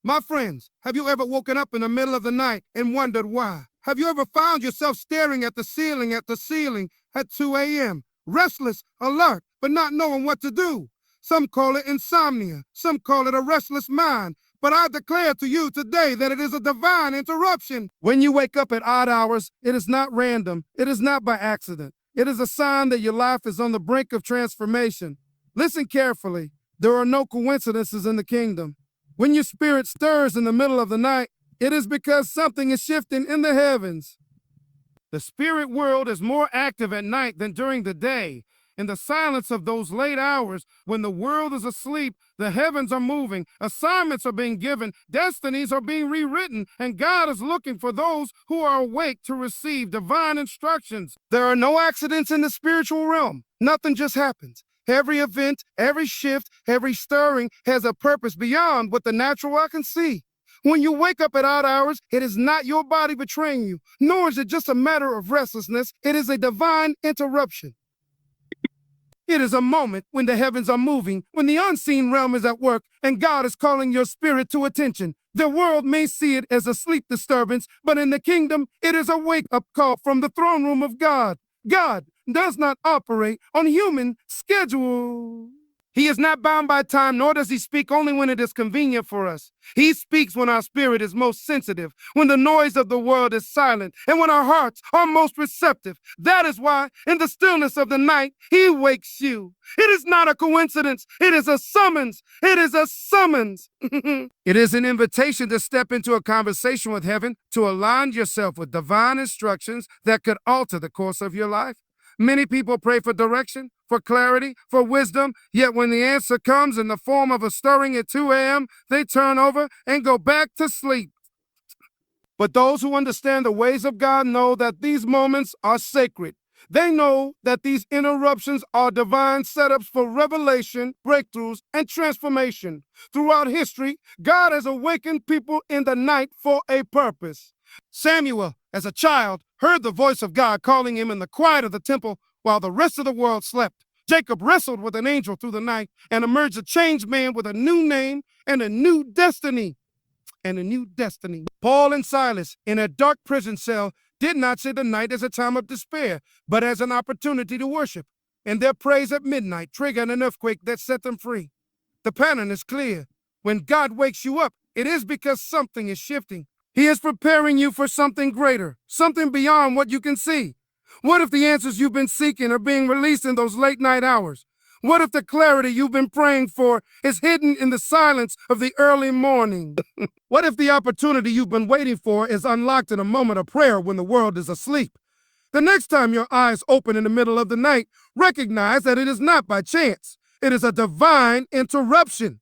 My friends, have you ever woken up in the middle of the night and wondered why? Have you ever found yourself staring at the ceiling at 2 a.m., restless, alert, but not knowing what to do? Some call it insomnia. Some call it a restless mind. But I declare to you today that it is a divine interruption. When you wake up at odd hours, it is not random. It is not by accident. It is a sign that your life is on the brink of transformation. Listen carefully. There are no coincidences in the kingdom. When your spirit stirs in the middle of the night, it is because something is shifting in the heavens. The spirit world is more active at night than during the day. In the silence of those late hours, when the world is asleep, the heavens are moving, assignments are being given, destinies are being rewritten, and God is looking for those who are awake to receive divine instructions. There are no accidents in the spiritual realm. Nothing just happens. Every event, every shift, every stirring has a purpose beyond what the natural eye can see. When you wake up at odd hours, it is not your body betraying you, nor is it just a matter of restlessness. It is a divine interruption. It is a moment when the heavens are moving, when the unseen realm is at work, and God is calling your spirit to attention. The world may see it as a sleep disturbance, but in the kingdom, it is a wake-up call from the throne room of God. God does not operate on human schedule. He is not bound by time, nor does he speak only when it is convenient for us. He speaks when our spirit is most sensitive, when the noise of the world is silent, and when our hearts are most receptive. That is why, in the stillness of the night, he wakes you. It is not a coincidence. It is a summons. It is a summons. It is an invitation to step into a conversation with heaven, to align yourself with divine instructions that could alter the course of your life. Many people pray for direction, for clarity, for wisdom, yet when the answer comes in the form of a stirring at 2 a.m., they turn over and go back to sleep. But those who understand the ways of God know that these moments are sacred. They know that these interruptions are divine setups for revelation, breakthroughs, and transformation. Throughout history, God has awakened people in the night for a purpose. Samuel, as a child, heard the voice of God calling him in the quiet of the temple while the rest of the world slept. Jacob wrestled with an angel through the night and emerged a changed man with a new name and a new destiny. Paul and Silas, in a dark prison cell, did not see the night as a time of despair, but as an opportunity to worship. And their praise at midnight triggered an earthquake that set them free. The pattern is clear. When God wakes you up, it is because something is shifting. He is preparing you for something greater, something beyond what you can see. What if the answers you've been seeking are being released in those late night hours? What if the clarity you've been praying for is hidden in the silence of the early morning? What if the opportunity you've been waiting for is unlocked in a moment of prayer when the world is asleep? The next time your eyes open in the middle of the night, recognize that it is not by chance. It is a divine interruption.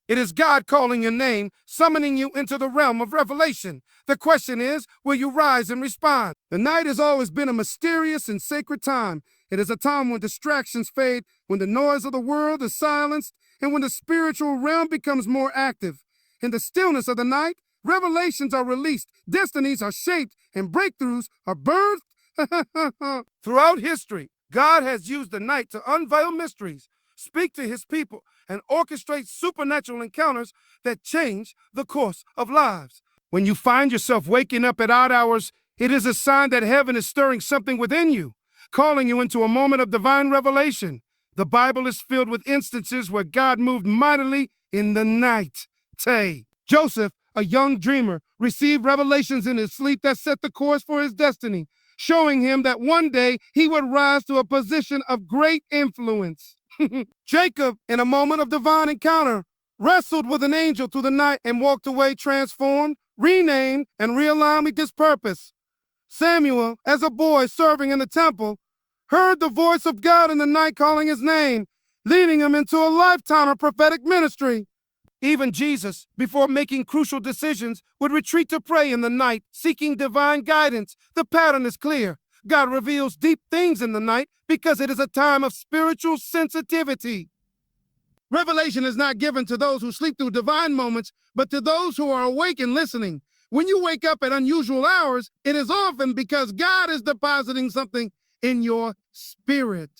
It is God calling your name, summoning you into the realm of revelation. The question is, will you rise and respond? The night has always been a mysterious and sacred time. It is a time when distractions fade, when the noise of the world is silenced, and when the spiritual realm becomes more active. In the stillness of the night, revelations are released, destinies are shaped, and breakthroughs are birthed. Throughout history, God has used the night to unveil mysteries, speak to his people, and orchestrate supernatural encounters that change the course of lives. When you find yourself waking up at odd hours, it is a sign that heaven is stirring something within you, calling you into a moment of divine revelation. The Bible is filled with instances where God moved mightily in the night. Joseph, a young dreamer, received revelations in his sleep that set the course for his destiny, showing him that one day he would rise to a position of great influence. Jacob, in a moment of divine encounter, wrestled with an angel through the night and walked away transformed, renamed, and realigned with his purpose. Samuel, as a boy serving in the temple, heard the voice of God in the night calling his name, leading him into a lifetime of prophetic ministry. Even Jesus, before making crucial decisions, would retreat to pray in the night, seeking divine guidance. The pattern is clear. God reveals deep things in the night because it is a time of spiritual sensitivity. Revelation is not given to those who sleep through divine moments, but to those who are awake and listening. When you wake up at unusual hours, it is often because God is depositing something in your spirit.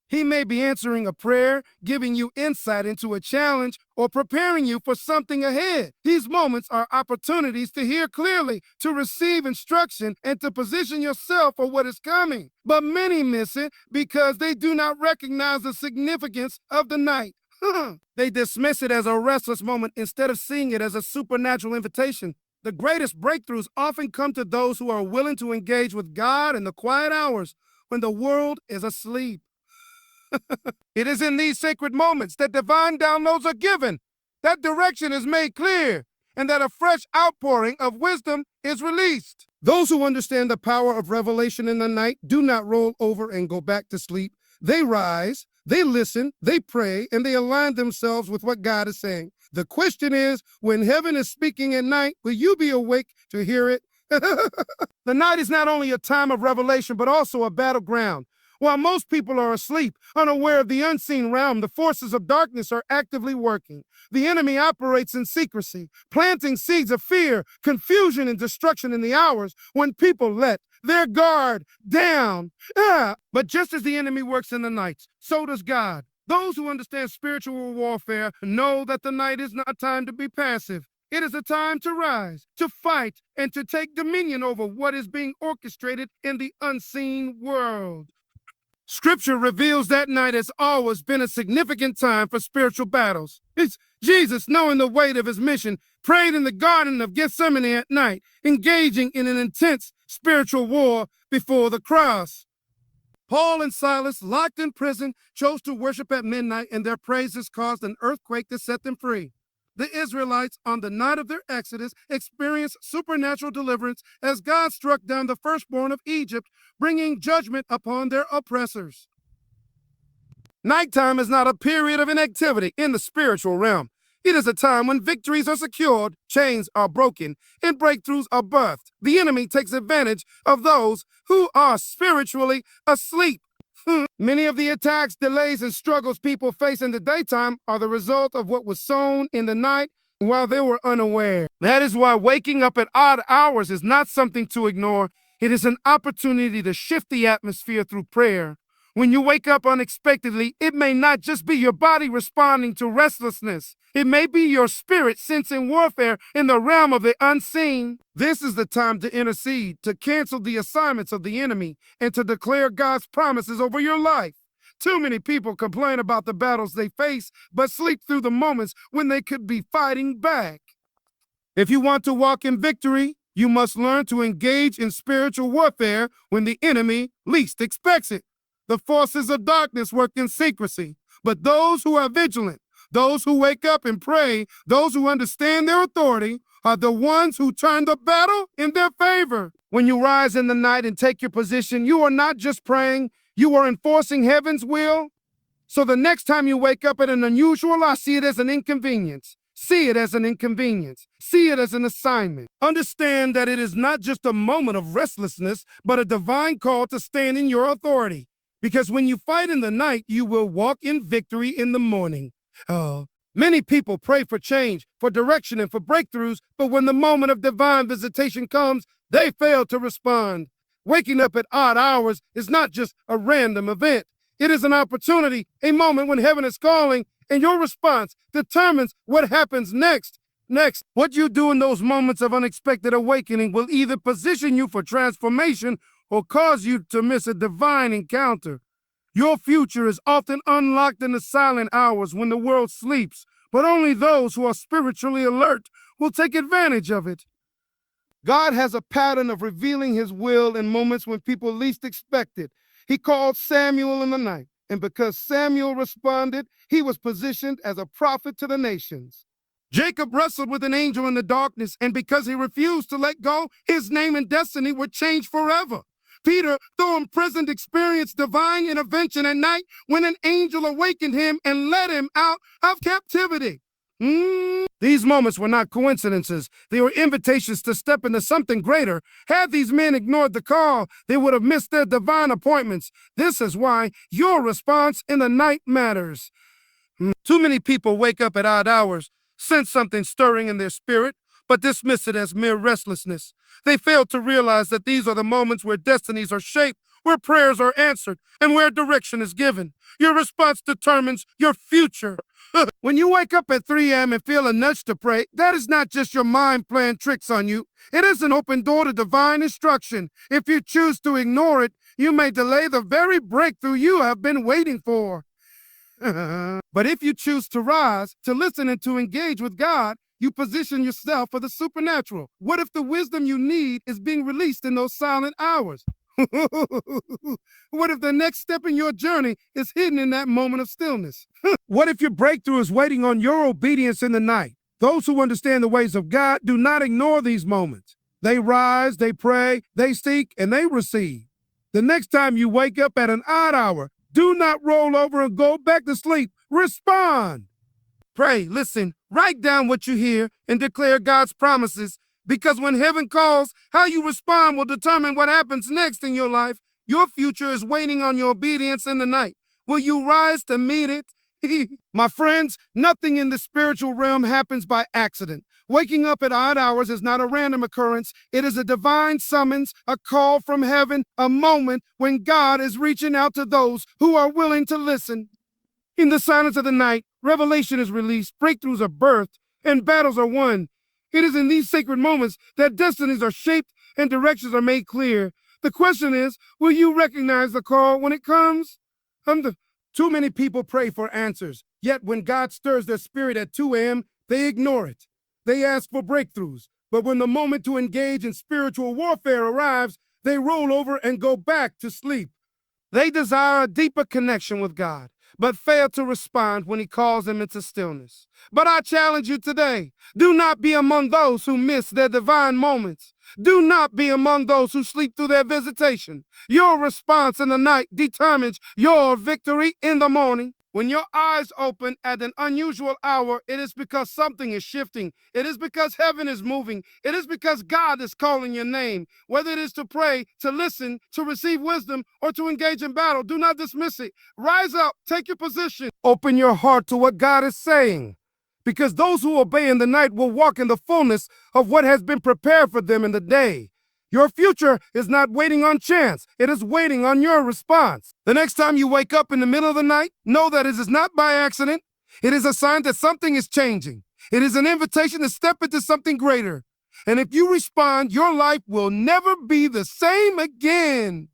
He may be answering a prayer, giving you insight into a challenge, or preparing you for something ahead. These moments are opportunities to hear clearly, to receive instruction, and to position yourself for what is coming. But many miss it because they do not recognize the significance of the night. They dismiss it as a restless moment instead of seeing it as a supernatural invitation. The greatest breakthroughs often come to those who are willing to engage with God in the quiet hours when the world is asleep. It is in these sacred moments that divine downloads are given, that direction is made clear, and that a fresh outpouring of wisdom is released. Those who understand the power of revelation in the night do not roll over and go back to sleep. They rise, they listen, they pray, and they align themselves with what God is saying. The question is, when heaven is speaking at night, will you be awake to hear it? The night is not only a time of revelation, but also a battleground. While most people are asleep, unaware of the unseen realm, the forces of darkness are actively working. The enemy operates in secrecy, planting seeds of fear, confusion, and destruction in the hours when people let their guard down. But just as the enemy works in the nights, so does God. Those who understand spiritual warfare know that the night is not a time to be passive. It is a time to rise, to fight, and to take dominion over what is being orchestrated in the unseen world. Scripture reveals that night has always been a significant time for spiritual battles. It's Jesus, knowing the weight of his mission, prayed in the Garden of Gethsemane at night, engaging in an intense spiritual war before the cross. Paul and Silas, locked in prison, chose to worship at midnight, and their praises caused an earthquake to set them free. The Israelites, on the night of their exodus, experienced supernatural deliverance as God struck down the firstborn of Egypt, bringing judgment upon their oppressors. Nighttime is not a period of inactivity in the spiritual realm. It is a time when victories are secured, chains are broken, and breakthroughs are birthed. The enemy takes advantage of those who are spiritually asleep. Many of the attacks, delays, and struggles people face in the daytime are the result of what was sown in the night while they were unaware. That is why waking up at odd hours is not something to ignore. It is an opportunity to shift the atmosphere through prayer. When you wake up unexpectedly, it may not just be your body responding to restlessness. It may be your spirit sensing warfare in the realm of the unseen. This is the time to intercede, to cancel the assignments of the enemy, and to declare God's promises over your life. Too many people complain about the battles they face, but sleep through the moments when they could be fighting back. If you want to walk in victory, you must learn to engage in spiritual warfare when the enemy least expects it. The forces of darkness work in secrecy, but those who are vigilant, those who wake up and pray, those who understand their authority, are the ones who turn the battle in their favor. When you rise in the night and take your position, you are not just praying, you are enforcing heaven's will. So the next time you wake up at an unusual hour, see it as an inconvenience. See it as an inconvenience. See it as an assignment. Understand that it is not just a moment of restlessness, but a divine call to stand in your authority. Because when you fight in the night, you will walk in victory in the morning. Many people pray for change, for direction, and for breakthroughs, but when the moment of divine visitation comes, they fail to respond. Waking up at odd hours is not just a random event. It is an opportunity, a moment when heaven is calling, and your response determines what happens next. What you do in those moments of unexpected awakening will either position you for transformation or cause you to miss a divine encounter. Your future is often unlocked in the silent hours when the world sleeps, but only those who are spiritually alert will take advantage of it. God has a pattern of revealing his will in moments when people least expect it. He called Samuel in the night, and because Samuel responded, he was positioned as a prophet to the nations. Jacob wrestled with an angel in the darkness, and because he refused to let go, his name and destiny were changed forever. Peter, though imprisoned, experienced divine intervention at night when an angel awakened him and led him out of captivity. These moments were not coincidences. They were invitations to step into something greater. Had these men ignored the call, they would have missed their divine appointments. This is why your response in the night matters. Too many people wake up at odd hours, sense something stirring in their spirit, but dismiss it as mere restlessness. They fail to realize that these are the moments where destinies are shaped, where prayers are answered, and where direction is given. Your response determines your future. When you wake up at 3 a.m. and feel a nudge to pray, that is not just your mind playing tricks on you. It is an open door to divine instruction. If you choose to ignore it, you may delay the very breakthrough you have been waiting for. But if you choose to rise, to listen, and to engage with God, you position yourself for the supernatural. What if the wisdom you need is being released in those silent hours? What if the next step in your journey is hidden in that moment of stillness? What if your breakthrough is waiting on your obedience in the night? Those who understand the ways of God do not ignore these moments. They rise, they pray, they seek, and they receive. The next time you wake up at an odd hour, do not roll over and go back to sleep. Respond. Pray, listen, write down what you hear, and declare God's promises. Because when heaven calls, how you respond will determine what happens next in your life. Your future is waiting on your obedience in the night. Will you rise to meet it? My friends, nothing in the spiritual realm happens by accident. Waking up at odd hours is not a random occurrence. It is a divine summons, a call from heaven, a moment when God is reaching out to those who are willing to listen. In the silence of the night, revelation is released, breakthroughs are birthed, and battles are won. It is in these sacred moments that destinies are shaped and directions are made clear. The question is, will you recognize the call when it comes? Too many people pray for answers, yet when God stirs their spirit at 2 a.m., they ignore it. They ask for breakthroughs, but when the moment to engage in spiritual warfare arrives, they roll over and go back to sleep. They desire a deeper connection with God, but fail to respond when he calls them into stillness. But I challenge you today, do not be among those who miss their divine moments. Do not be among those who sleep through their visitation. Your response in the night determines your victory in the morning. When your eyes open at an unusual hour, it is because something is shifting. It is because heaven is moving. It is because God is calling your name. Whether it is to pray, to listen, to receive wisdom, or to engage in battle, do not dismiss it. Rise up, take your position. Open your heart to what God is saying. Because those who obey in the night will walk in the fullness of what has been prepared for them in the day. Your future is not waiting on chance. It is waiting on your response. The next time you wake up in the middle of the night, know that it is not by accident. It is a sign that something is changing. It is an invitation to step into something greater. And if you respond, your life will never be the same again.